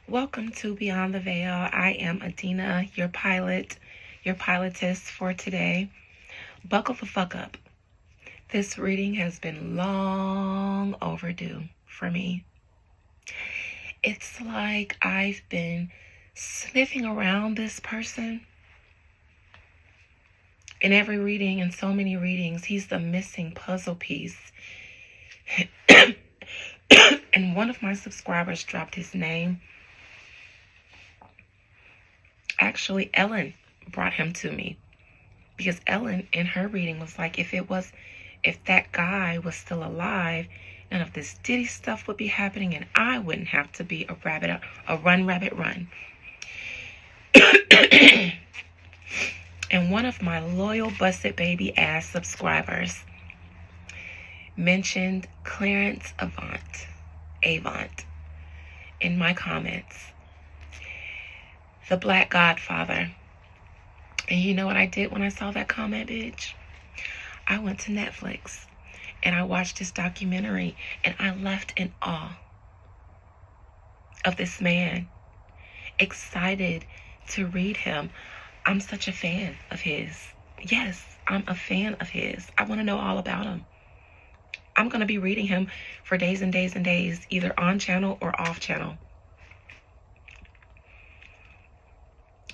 Welcome to Beyond the Veil. I am Adina, your pilotess for today. Buckle the fuck up. This reading has been long overdue for me. It's like I've been sniffing around this person. In every reading, in so many readings, he's the missing puzzle piece. And one of my subscribers dropped his name. Actually, Ellen brought him to me because Ellen in her reading was like, if that guy was still alive, none of this Diddy stuff would be happening and I wouldn't have to be a rabbit run. And one of my loyal busted baby ass subscribers mentioned Clarence Avant in my comments. The Black Godfather. And you know what I did when I saw that comment, bitch? I went to Netflix and I watched this documentary and I left in awe of this man, excited to read him. I'm such a fan of his. Yes, I'm a fan of his. I want to know all about him. I'm going to be reading him for days and days and days, either on channel or off channel.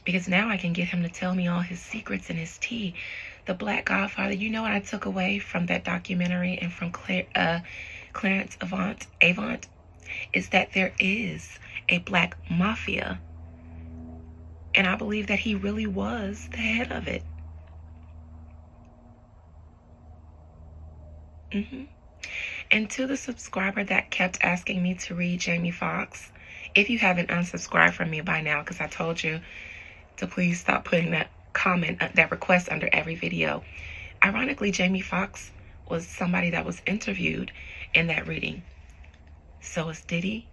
Because now I can get him to tell me all his secrets and his tea. The Black Godfather, you know what I took away from that documentary and from Clarence Avant, is that there is a black mafia. And I believe that he really was the head of it. And to the subscriber that kept asking me to read Jamie Foxx, if you haven't unsubscribed from me by now, because I told you to please stop putting that that request under every video. Ironically, Jamie Foxx was somebody that was interviewed in that reading. So is Diddy.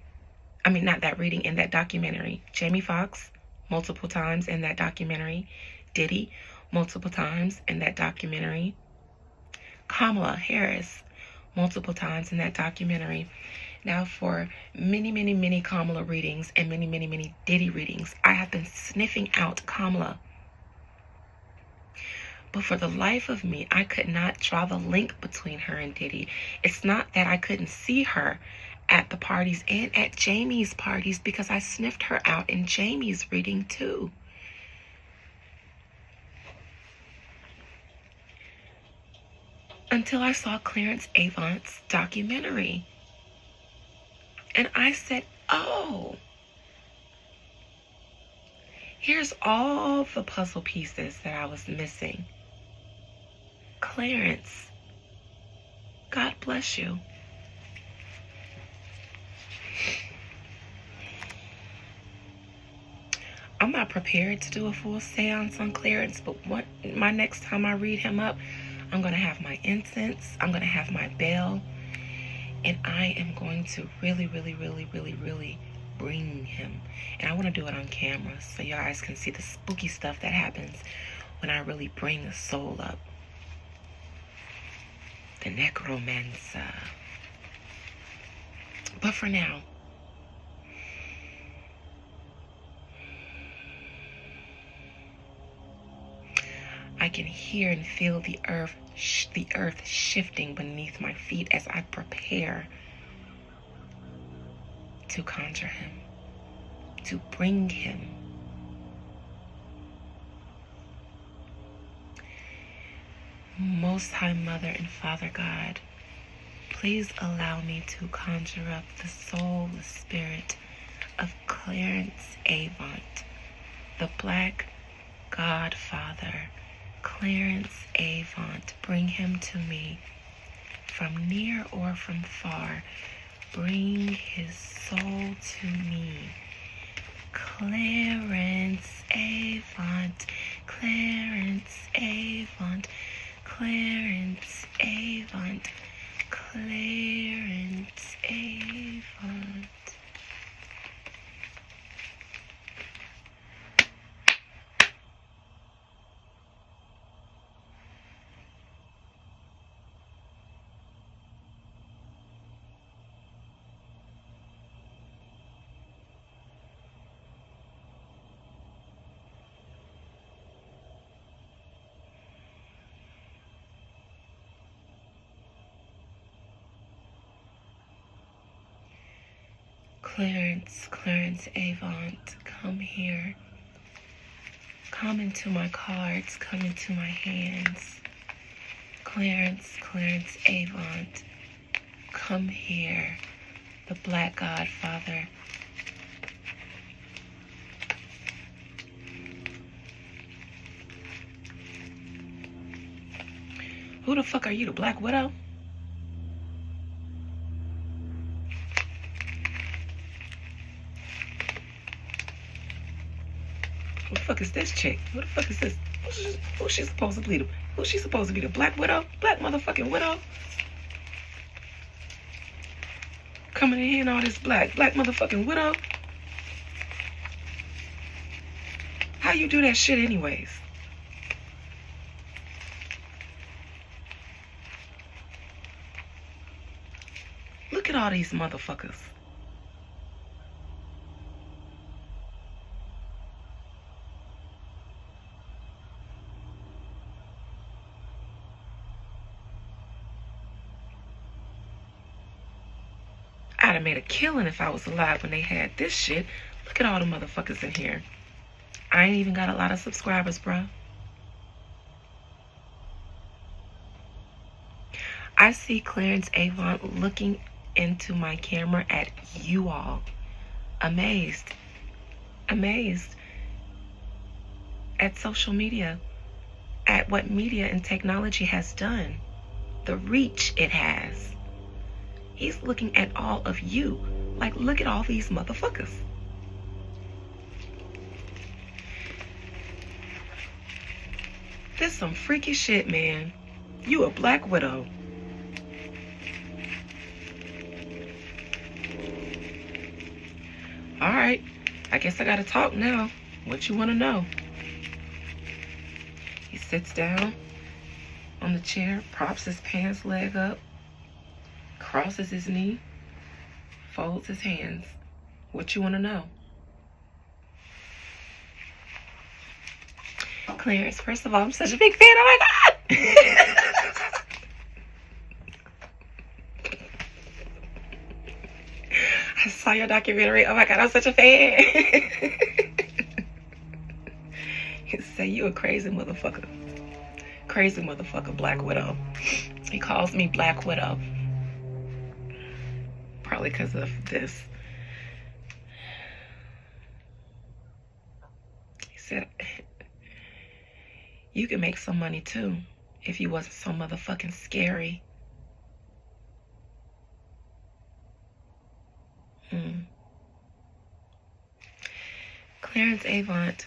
I mean, not that reading, in that documentary. Jamie Foxx, multiple times in that documentary. Diddy, multiple times in that documentary. Kamala Harris, multiple times in that documentary. Now, for many Kamala readings and many Diddy readings, I have been sniffing out Kamala. But for the life of me, I could not draw the link between her and Diddy. It's not that I couldn't see her at the parties and at Jamie's parties, because I sniffed her out in Jamie's reading too. Until I saw Clarence Avant's documentary. And I said, oh, here's all the puzzle pieces that I was missing. Clarence, God bless you. I'm not prepared to do a full seance on Clarence, but my next time I read him up, I'm going to have my incense, I'm going to have my bell, and I am going to really bring him. And I want to do it on camera so you guys can see the spooky stuff that happens when I really bring the soul up. The necromancer. But for now, I can hear and feel the earth shifting beneath my feet as I prepare to conjure him, to bring him. Most High Mother and Father God, please allow me to conjure up the soul, the spirit of Clarence Avant, the Black Godfather, Clarence Avant. Bring him to me from near or from far. Bring his soul to me. Clarence Avant, Clarence Avant, Clarence Avant, Clarence Avant. Clarence Avant, come here. Come into my cards, come into my hands. Clarence Avant, come here. The Black Godfather. Who the fuck are you, the Black Widow? Who the fuck is this chick? Who the fuck is this? Who's she supposed to be? Who's she supposed to be? The Black Widow? Black motherfucking Widow? Coming in here and all this black motherfucking Widow? How you do that shit anyways? Look at all these motherfuckers. I'd have made a killing if I was alive when they had this shit. Look at all the motherfuckers in here. I ain't even got a lot of subscribers, bro. I see Clarence Avant looking into my camera at you all. Amazed at social media, at what media and technology has done, the reach it has. He's looking at all of you. Like, look at all these motherfuckers. This some freaky shit, man. You a Black Widow. All right, I guess I gotta talk now. What you wanna know? He sits down on the chair, props his pants leg up, crosses his knee, folds his hands. What you wanna know? Clarence, first of all, I'm such a big fan. Oh my God! I saw your documentary. Oh my God, I'm such a fan. He said, you a crazy motherfucker. Crazy motherfucker, Black Widow. He calls me Black Widow. Probably because of this. He said, you could make some money too if you wasn't so motherfucking scary. Clarence Avant.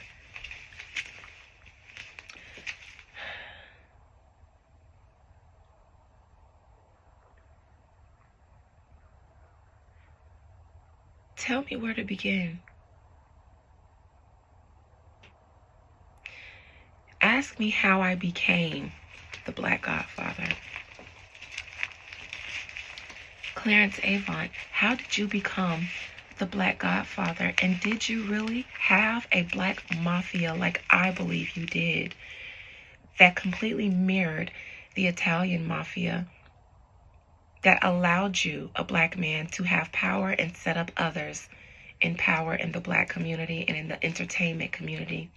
Tell me where to begin. Ask me how I became the Black Godfather. Clarence Avant, how did you become the Black Godfather? And did you really have a black mafia like I believe you did, that completely mirrored the Italian mafia, that allowed you, a black man, to have power and set up others in power in the black community and in the entertainment community?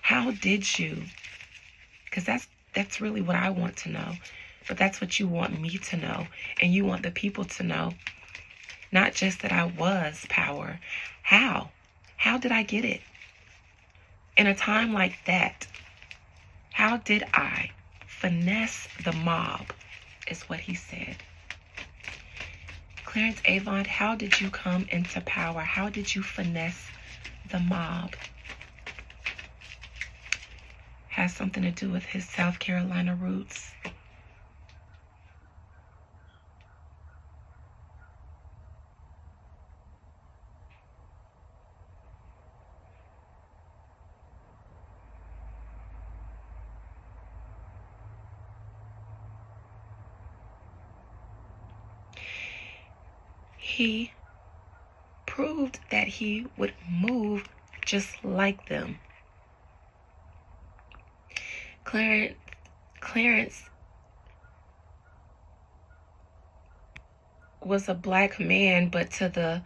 How did you? Because that's really what I want to know. But that's what you want me to know. And you want the people to know. Not just that I was power. How? How did I get it? In a time like that, how did I finesse the mob, is what he said. Clarence Avant, how did you come into power? How did you finesse the mob? Has something to do with his South Carolina roots. He proved that he would move just like them. Clarence was a black man, but to the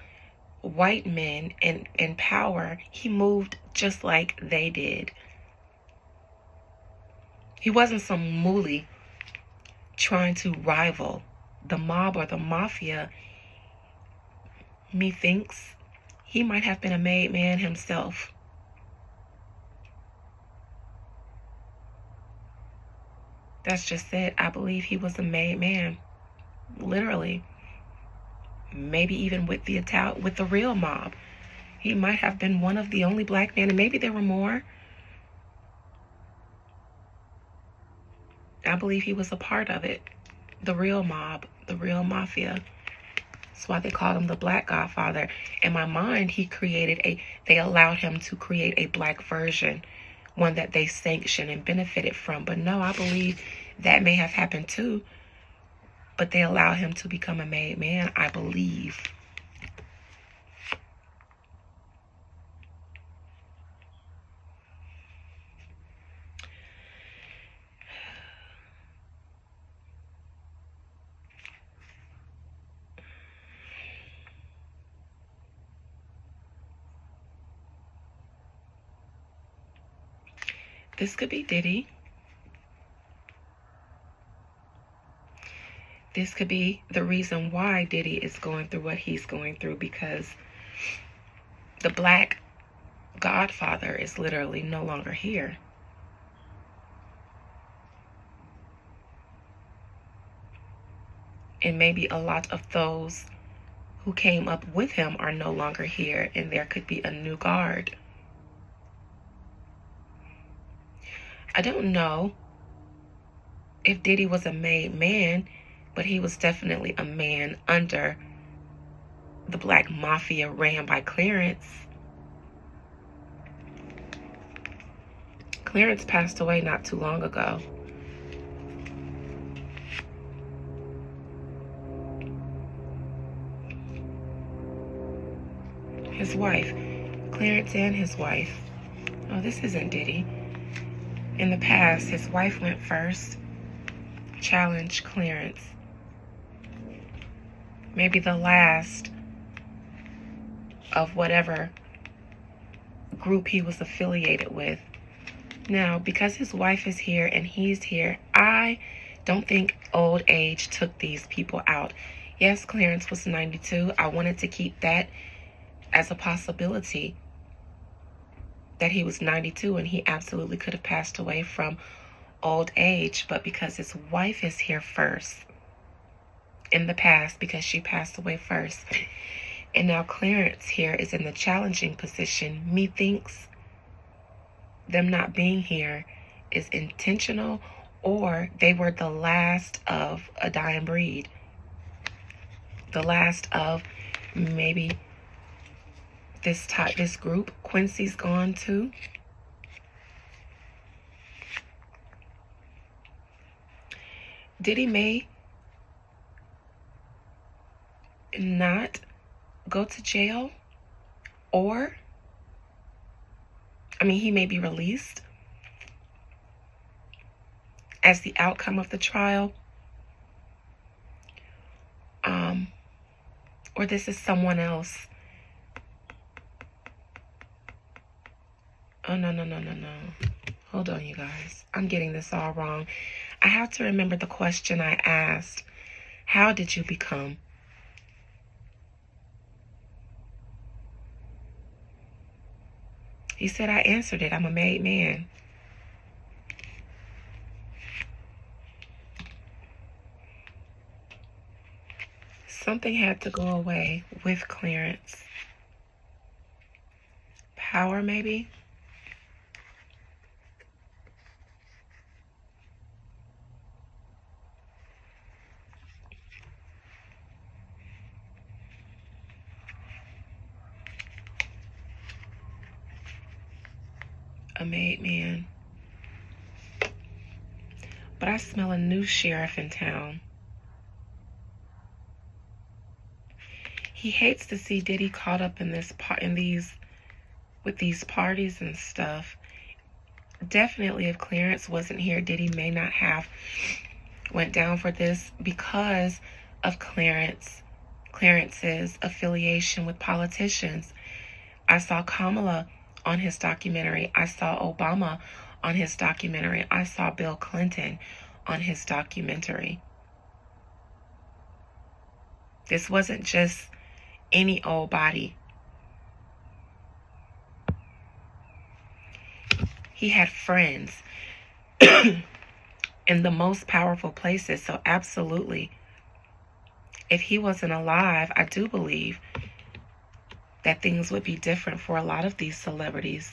white men in power, he moved just like they did. He wasn't some mooly trying to rival the mob or the mafia. Methinks he might have been a made man himself. That's just it. I believe he was a made man. Literally. Maybe even with the real mob. He might have been one of the only black men, and maybe there were more. I believe he was a part of it. The real mob, the real mafia. That's why they called him the Black Godfather. In my mind, they allowed him to create a black version, one that they sanctioned and benefited from. But no, I believe that may have happened too. But they allowed him to become a made man, I believe. This could be Diddy. This could be the reason why Diddy is going through what he's going through, because the Black Godfather is literally no longer here. And maybe a lot of those who came up with him are no longer here, and there could be a new guard. I don't know if Diddy was a made man, but he was definitely a man under the Black Mafia ran by Clarence. Clarence passed away not too long ago. His wife, Clarence and his wife. Oh, this isn't Diddy. In the past, his wife went first, challenged Clarence. Maybe the last of whatever group he was affiliated with. Now, because his wife is here and he's here, I don't think old age took these people out. Yes, Clarence was 92. I wanted to keep that as a possibility, that he was 92 and he absolutely could have passed away from old age. But because his wife is here first, in the past, because she passed away first, and now Clarence here is in the challenging position, methinks them not being here is intentional, or they were the last of a dying breed. The last of maybe this group. Quincy's gone too. Diddy may not go to jail, or he may be released as the outcome of the trial, or this is someone else. Oh, no. Hold on, you guys. I'm getting this all wrong. I have to remember the question I asked. How did you become? He said I answered it. I'm a made man. Something had to go away with Clarence. Power, maybe? A made man. But I smell a new sheriff in town. He hates to see Diddy caught up in with these parties and stuff. Definitely, if Clarence wasn't here, Diddy may not have went down for this, because of Clarence Clarence's affiliation with politicians. I saw Kamala on his documentary. I saw Obama on his documentary. I saw Bill Clinton on his documentary. This wasn't just any old body. He had friends in the most powerful places. So absolutely, if he wasn't alive, I do believe that things would be different for a lot of these celebrities.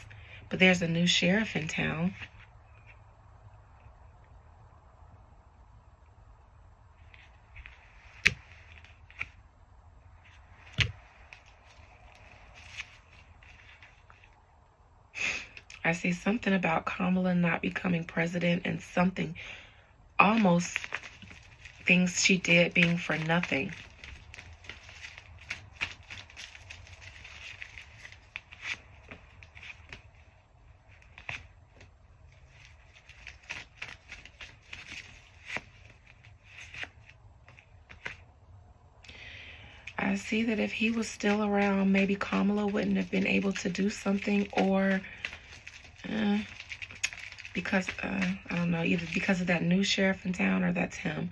But there's a new sheriff in town. I see something about Kamala not becoming president and something, almost things she did being for nothing. I see that if he was still around, maybe Kamala wouldn't have been able to do something, or because, I don't know, either because of that new sheriff in town or that's him.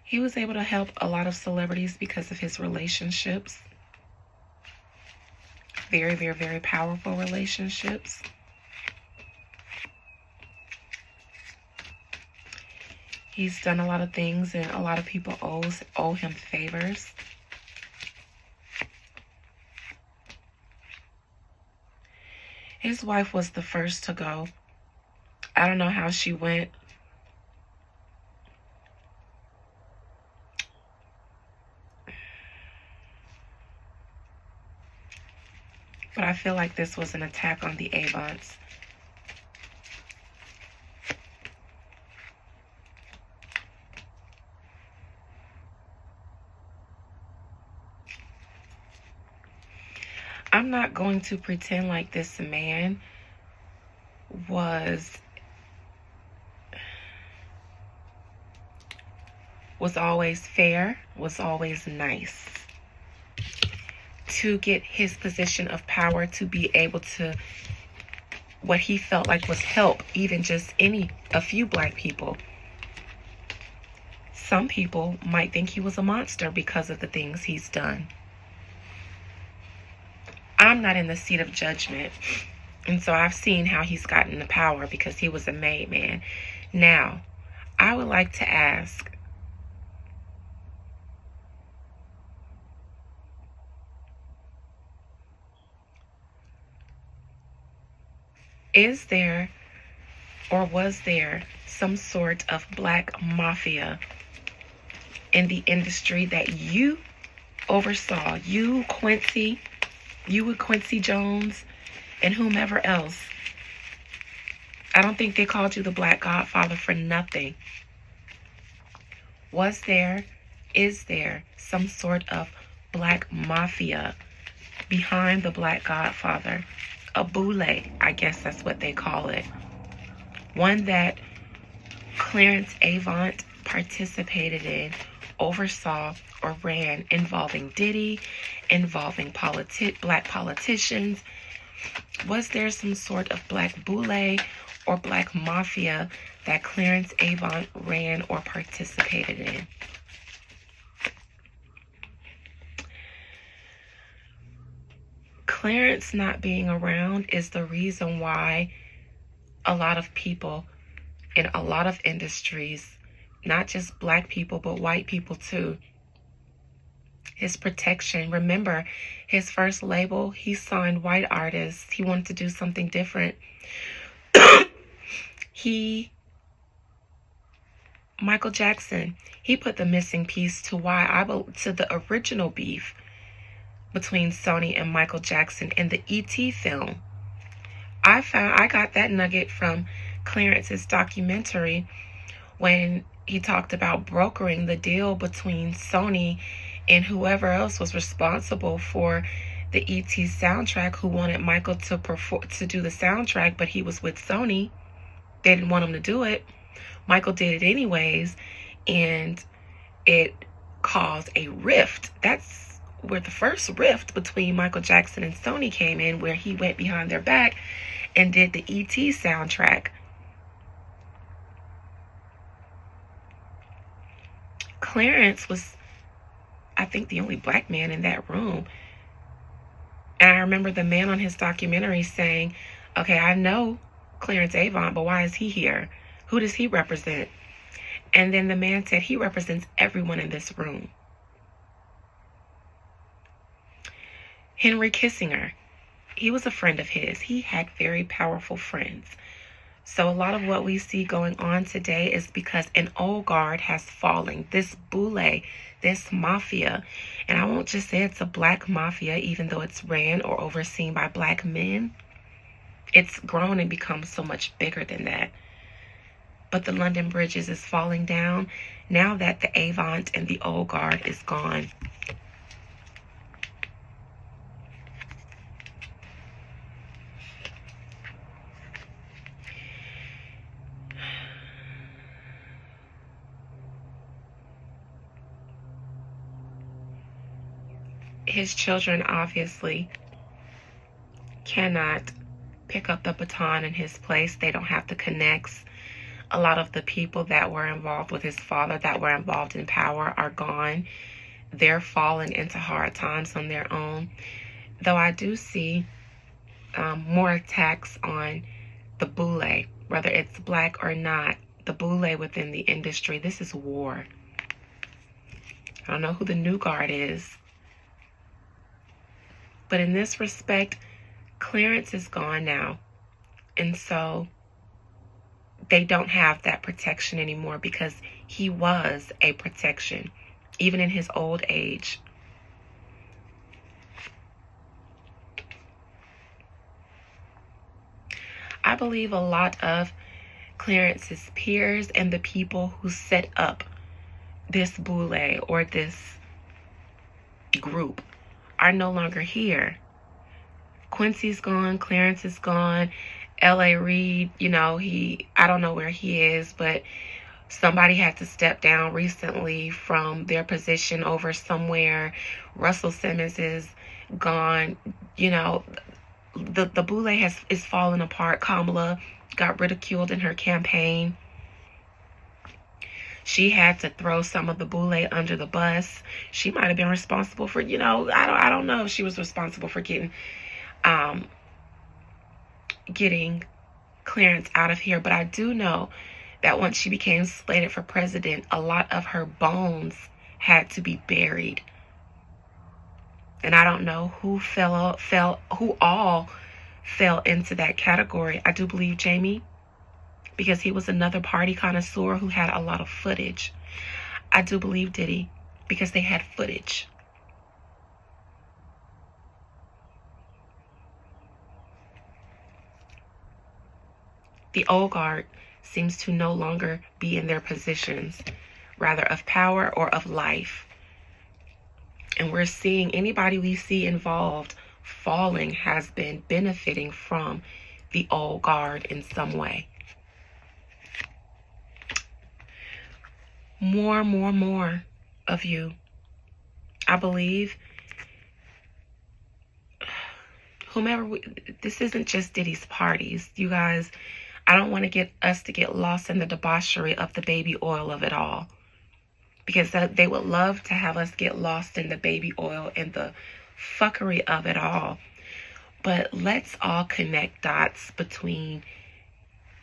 He was able to help a lot of celebrities because of his relationships. Very, very, very powerful relationships. He's done a lot of things, and a lot of people owe him favors. His wife was the first to go. I don't know how she went. But I feel like this was an attack on the Avants. I'm not going to pretend like this man was always fair, was always nice. To get his position of power, to be able to, what he felt like was help, even just a few black people. Some people might think he was a monster because of the things he's done. I'm not in the seat of judgment. And so I've seen how he's gotten the power because he was a made man. Now, I would like to ask, is there or was there some sort of black mafia in the industry that you oversaw? You, Quincy, you with Quincy Jones and whomever else. I don't think they called you the Black Godfather for nothing. Was there, is there some sort of black mafia behind the Black Godfather? A boule, I guess that's what they call it. One that Clarence Avant participated in, oversaw, or ran, involving Diddy, involving black politicians. Was there some sort of black boule or black mafia that Clarence Avant ran or participated in? Clarence not being around is the reason why a lot of people in a lot of industries, not just black people, but white people too, his protection. Remember, his first label, he signed white artists. He wanted to do something different. Michael Jackson, he put the missing piece to to the original beef between Sony and Michael Jackson in the E.T. film. I got that nugget from Clarence's documentary when he talked about brokering the deal between Sony and whoever else was responsible for the E.T. soundtrack, who wanted Michael to do the soundtrack, but he was with Sony. They didn't want him to do it. Michael did it anyways, and it caused a rift. That's where the first rift between Michael Jackson and Sony came in, where he went behind their back and did the E.T. soundtrack. Clarence was, I think, the only black man in that room. And I remember the man on his documentary saying, okay, I know Clarence Avant, but why is he here? Who does he represent? And then the man said he represents everyone in this room. Henry Kissinger, he was a friend of his. He had very powerful friends. So a lot of what we see going on today is because an old guard has fallen. This boule, this mafia, and I won't just say it's a black mafia, even though it's ran or overseen by black men. It's grown and become so much bigger than that. But the London Bridges is falling down now that the Avant and the old guard is gone. His children obviously cannot pick up the baton in his place. They don't have the connects. A lot of the people that were involved with his father, that were involved in power, are gone. They're falling into hard times on their own. Though I do see more attacks on the boule, whether it's black or not, the boule within the industry. This is war. I don't know who the new guard is. But in this respect, Clarence is gone now. And so they don't have that protection anymore, because he was a protection, even in his old age. I believe a lot of Clarence's peers and the people who set up this boule or this group are no longer here. Quincy's gone, Clarence is gone, L.A. Reid, I don't know where he is, but somebody had to step down recently from their position over somewhere. Russell Simmons is gone. The boule is falling apart. Kamala got ridiculed in her campaign. She had to throw some of the boule under the bus. She might have been responsible for, I don't know if she was responsible for getting Clarence out of here. But I do know that once she became slated for president, a lot of her bones had to be buried. And I don't know who who all fell into that category. I do believe Jamie, because he was another party connoisseur who had a lot of footage. I do believe Diddy, because they had footage. The old guard seems to no longer be in their positions, rather of power or of life. And we're seeing anybody we see involved falling has been benefiting from the old guard in some way. More of you. I believe this isn't just Diddy's parties. You guys, I don't want to get us to get lost in the debauchery of the baby oil of it all. Because they would love to have us get lost in the baby oil and the fuckery of it all. But let's all connect dots between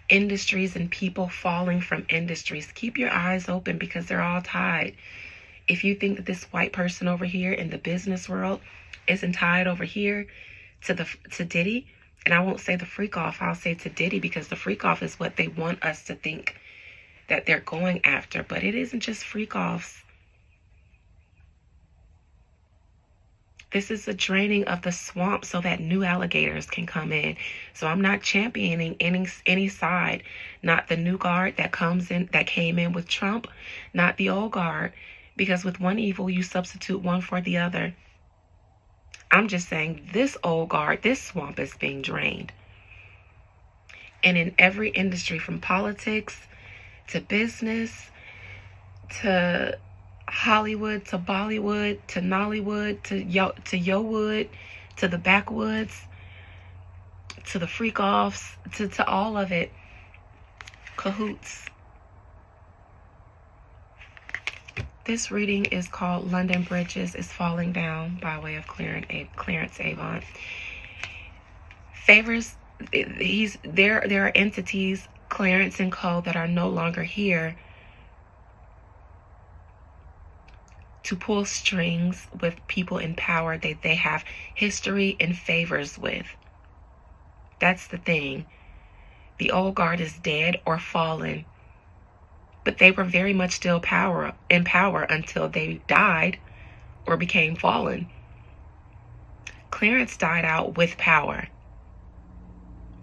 industries and people falling from industries. Keep your eyes open, because they're all tied. If you think that this white person over here in the business world isn't tied over here to Diddy, and I won't say the freak off, I'll say to Diddy, because the freak off is what they want us to think that they're going after. But it isn't just freak offs. This is a draining of the swamp so that new alligators can come in. So I'm not championing any side. Not the new guard that came in with Trump, not the old guard, because with one evil you substitute one for the other. I'm just saying this old guard, this swamp is being drained. And in every industry, from politics to business, to Hollywood, to Bollywood, to Nollywood, to Yowood, to the backwoods, to the freak offs, to all of it. Cahoots. This reading is called London Bridges is Falling Down by way of Clarence Avant. Favors, there are entities, Clarence and Co, that are no longer here to pull strings with people in power that they have history and favors with. That's the thing. The old guard is dead or fallen, but they were very much still in power until they died or became fallen. Clarence died out with power.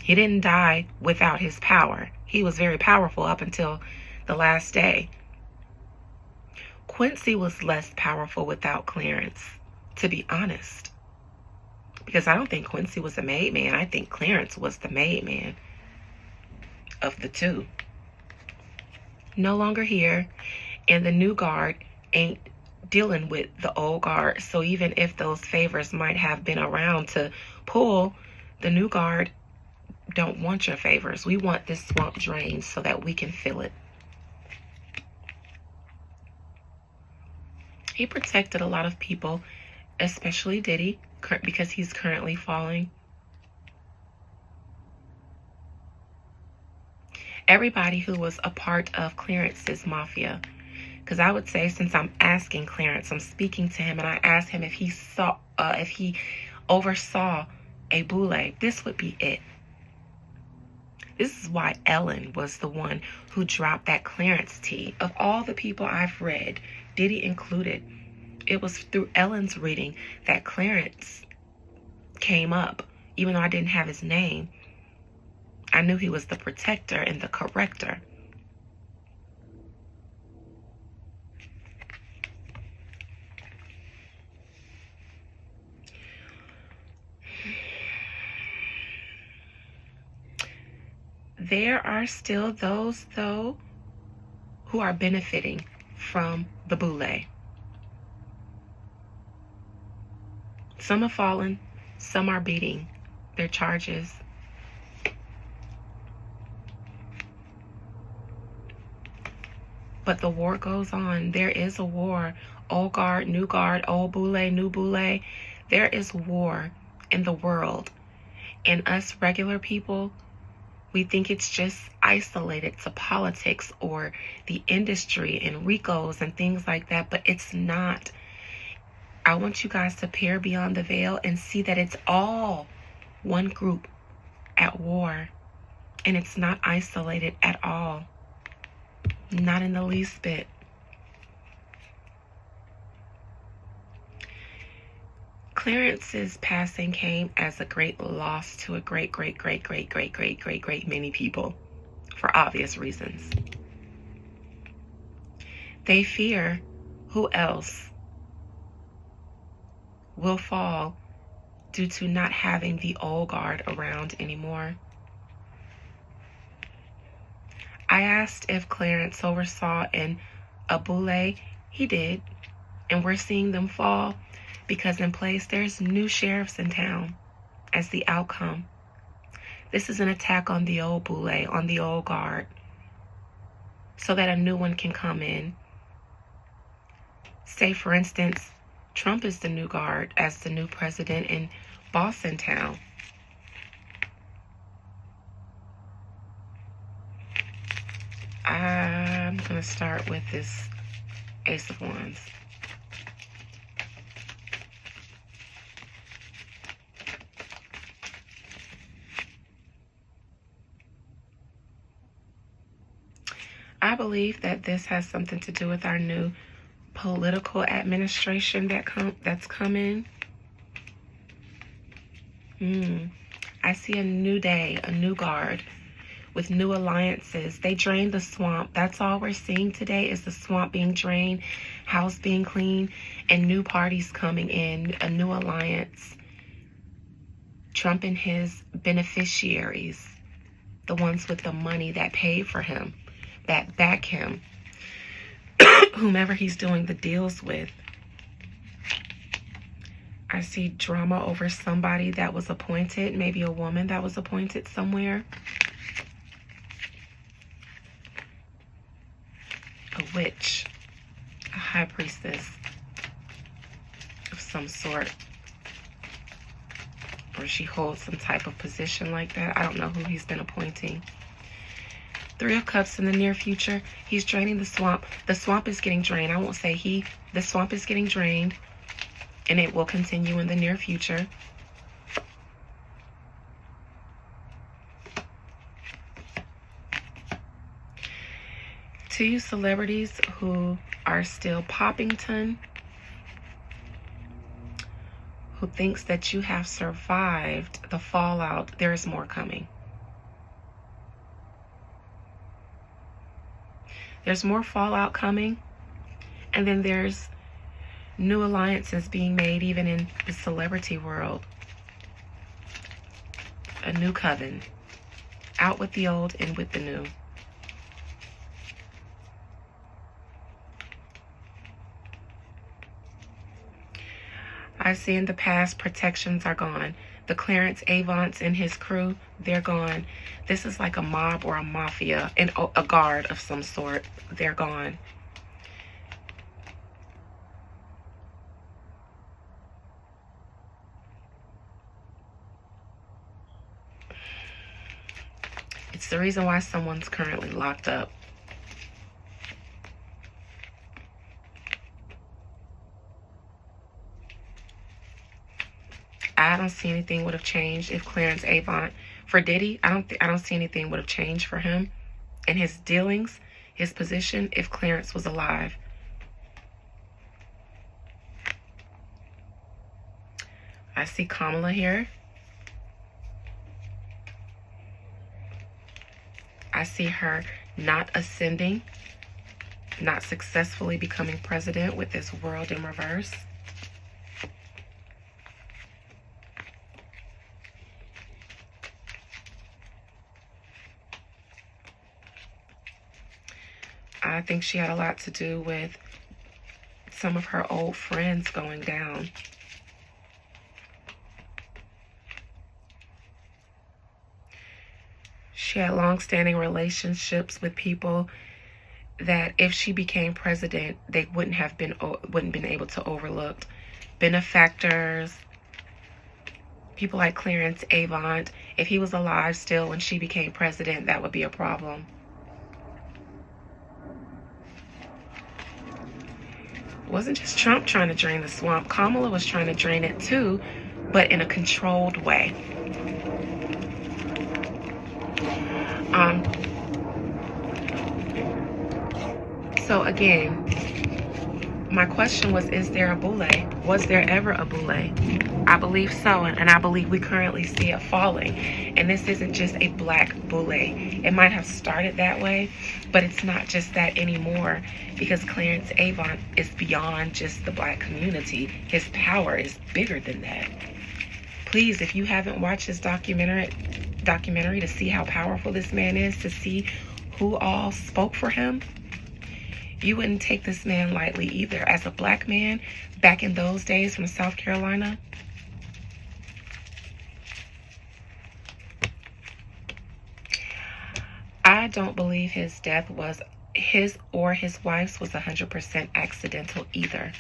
He didn't die without his power. He was very powerful up until the last day. Quincy was less powerful without Clarence, to be honest. Because I don't think Quincy was the made man. I think Clarence was the made man of the two. No longer here, and the new guard ain't dealing with the old guard. So even if those favors might have been around to pull, the new guard don't want your favors. We want this swamp drained so that we can fill it. He protected a lot of people, especially Diddy, because he's currently falling. Everybody who was a part of Clarence's mafia. Because I would say, since I'm asking Clarence, I'm speaking to him, and I asked him if he oversaw a boule, this would be it. This is why Ellen was the one who dropped that Clarence tea. Of all the people I've read, Diddy included, it was through Ellen's reading that Clarence came up. Even though I didn't have his name, I knew he was the protector and the corrector. There are still those, though, who are benefiting from the boule. Some have fallen, some are beating their charges. But the war goes on. There is a war. Old guard, old boule, new boule. There is war in the world. And us regular people, we think it's just isolated to politics or the industry and RICOs and things like that, but it's not. I want you guys to peer beyond the veil and see that it's all one group at war. And it's not isolated at all. Not in the least bit. Clarence's passing came as a great loss to a great many people, for obvious reasons. They fear who else will fall due to not having the old guard around anymore. I asked if Clarence oversaw in a boule. He did. And we're seeing them fall because in place there's new sheriffs in town as the outcome. This is an attack on the old boule, on the old guard, so that a new one can come in. Say, for instance, Trump is the new guard as the new president and boss in town. I'm going to start with this Ace of Wands. I believe that this has something to do with our new political administration that's coming. I see a new day, a new guard with new alliances. They drained the swamp. That's all we're seeing today is the swamp being drained, house being cleaned, and new parties coming in, a new alliance. Trump and his beneficiaries, the ones with the money that paid for him, that back him, whomever he's doing the deals with. I see drama over somebody that was appointed, maybe a woman that was appointed somewhere. A witch, a high priestess of some sort. Or she holds some type of position like that. I don't know who he's been appointing. Three of Cups in the near future. He's draining the swamp. The swamp is getting drained. I won't say he. The swamp is getting drained. And it will continue in the near future. To you celebrities who are still Poppington, who thinks that you have survived the fallout, there is more coming. There's more fallout coming, and then there's new alliances being made even in the celebrity world. A new coven. Out with the old, in with the new. I see in the past protections are gone. The Clarence Avants and his crew, they're gone. This is like a mob or a mafia, and a guard of some sort. They're gone. It's the reason why someone's currently locked up. I don't see anything would have changed if Clarence Avant, for Diddy, I don't see anything would have changed for him and his dealings, his position, if Clarence was alive. I see Kamala here. I see her not ascending, not successfully becoming president with this world in reverse. I think she had a lot to do with some of her old friends going down. She had long-standing relationships with people that if she became president, they wouldn't been able to overlook. Benefactors, people like Clarence Avant. If he was alive still when she became president, that would be a problem. It wasn't just Trump trying to drain the swamp. Kamala was trying to drain it too, but in a controlled way. So again, my question was, is there a boule? Was there ever a boule? I believe so, and I believe we currently see it falling. And this isn't just a black boule. It might have started that way, but it's not just that anymore, because Clarence Avant is beyond just the black community. His power is bigger than that. Please, if you haven't watched this documentary to see how powerful this man is, to see who all spoke for him, you wouldn't take this man lightly either. As a black man back in those days from South Carolina, I don't believe his death was, his or his wife's, was 100% accidental either.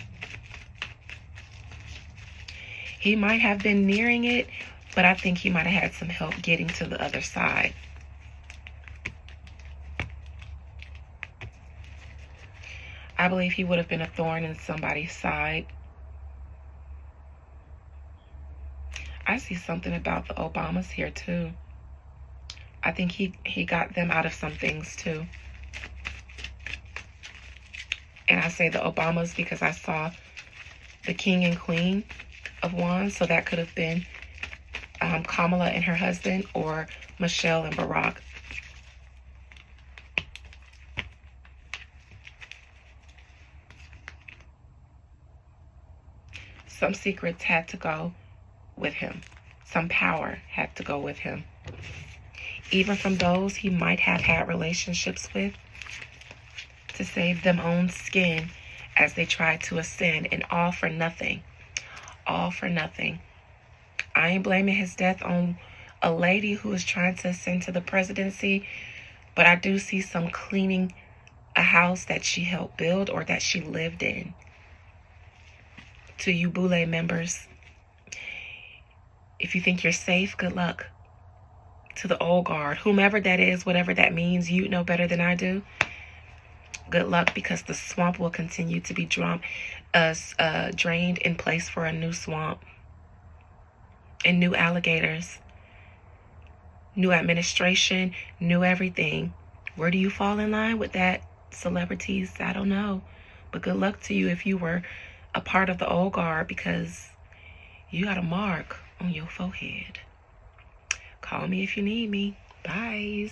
He might have been nearing it, but I think he might have had some help getting to the other side. I believe he would have been a thorn in somebody's side. I see something about the Obamas here too. I think he got them out of some things too. And I say the Obamas because I saw the king and queen of wands, so that could have been Kamala and her husband, or Michelle and Barack. Some secrets had to go with him. Some power had to go with him. Even from those he might have had relationships with. to save them own skin as they try to ascend, and all for nothing. All for nothing. I ain't blaming his death on a lady who is trying to ascend to the presidency, but I do see some cleaning a house that she helped build or that she lived in. To you boule members, if you think you're safe, good luck. To the old guard, whomever that is, whatever that means, you know better than I do. Good luck, because the swamp will continue to be drained in place for a new swamp and new alligators, new administration, new everything. Where do you fall in line with that, celebrities? I don't know. But good luck to you if you were a part of the old guard, because you got a mark on your forehead. Call me if you need me. Bye.